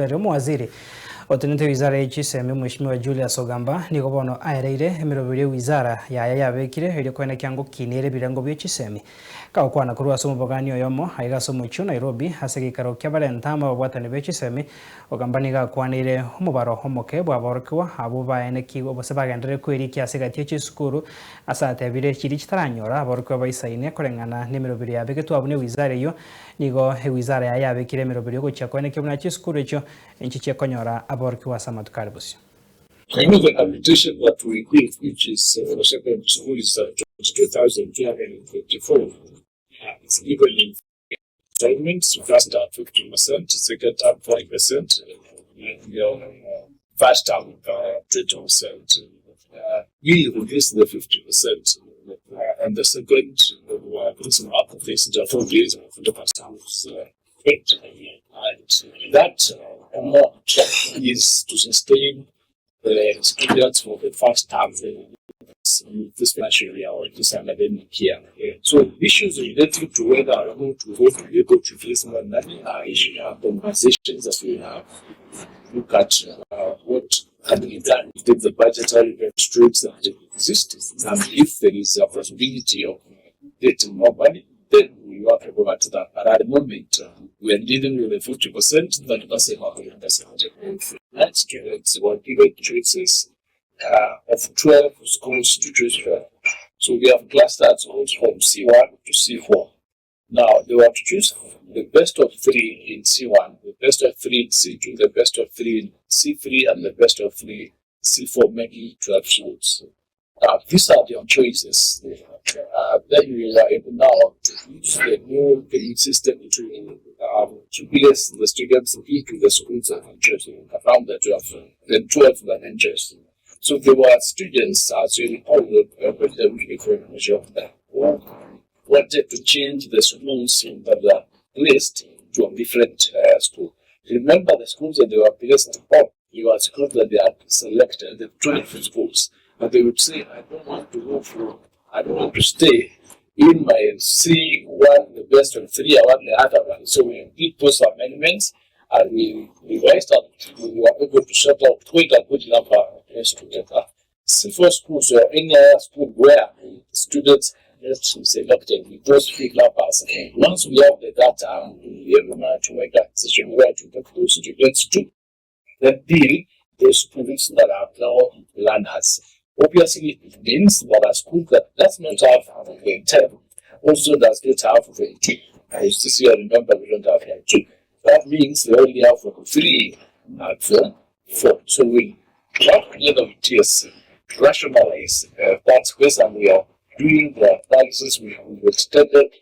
OMOWAZIRI otunite wizara ya Chisemi Mheshimiwa Julius OGAMBA niko bono OEREIRE Emeroberio wizara ya EBEKIRE ile kwena kyango kinire birango bya Chisemi ka kwana kuru asomo bogani oyomo aiga somo chu Nairobi hasegi karo kyabalentama babwatani bya Chisemi OGAMBA niga kwanire umubaro homoke bwaborokwa abo baene kigo bose bagendere kweri kyasegati cy'isukuru asate bire kiri kitaranyora aborokwa bayisaine korengana n'Emeroberio yabegetu abune wizara yo nigo wizara ya EBEKIRE Emeroberio ko cyakone kibuna cy'isukuru cyo inchi cyakonyora aborokwa samatu karibus. I know the habilitation that we give, which is secondary school, is 22,254. It's given in installments. First term 15%, second term 5%, first term 20%. We reduce the 50%, and the second some applications are 4 days for the first term. And that amount is to sustain the students for the first term this financial year or this academic year. So issues related to whether or not to go to the able to face money are conversations that we have. Look at what can be done. Take the budgetary constraints that exist, and if there is a possibility of getting more money, then we have to go back to that. But at the moment, we are dealing with a 50% that doesn't have 100%. That's students were given choices of 12 schools to choose from. So we have clusters from C1 to C4. Now they were to choose the best of 3 in C1, the best of 3 in C2, the best of 3 in C3, and the best of 3 C4, making 12 schools. These are their choices. Then we are able now to use the new grading system to place the students into the schools of interest around the 12 and interest. So there were students, as you recall, that wanted to change the schools that were placed to a different school. Remember the schools that they were placed on, you were schools that they had selected, the 12 schools. But they would say, I don't want to stay in my C1, the best of 3, I want the other one. So we did those amendments and we revised that. We were able to set out quite a good number of students. C4 schools or any other school where students selected with those 3 numbers. Once we have the data, we are able to make a decision where to take those students to. Then deal those students that are now learners. Obviously, it means that a school that does not have a 10 also does not have a 2. I used to see, I remember we don't have a 2. That means they only have 3 and 4. So we work together with TS to rationalize that question. We are doing the analysis. We have extended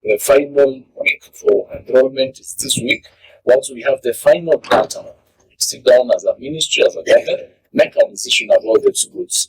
the final week for enrollment this week. Once we have the final data, sit down as a ministry, as a government, make a decision about the schools.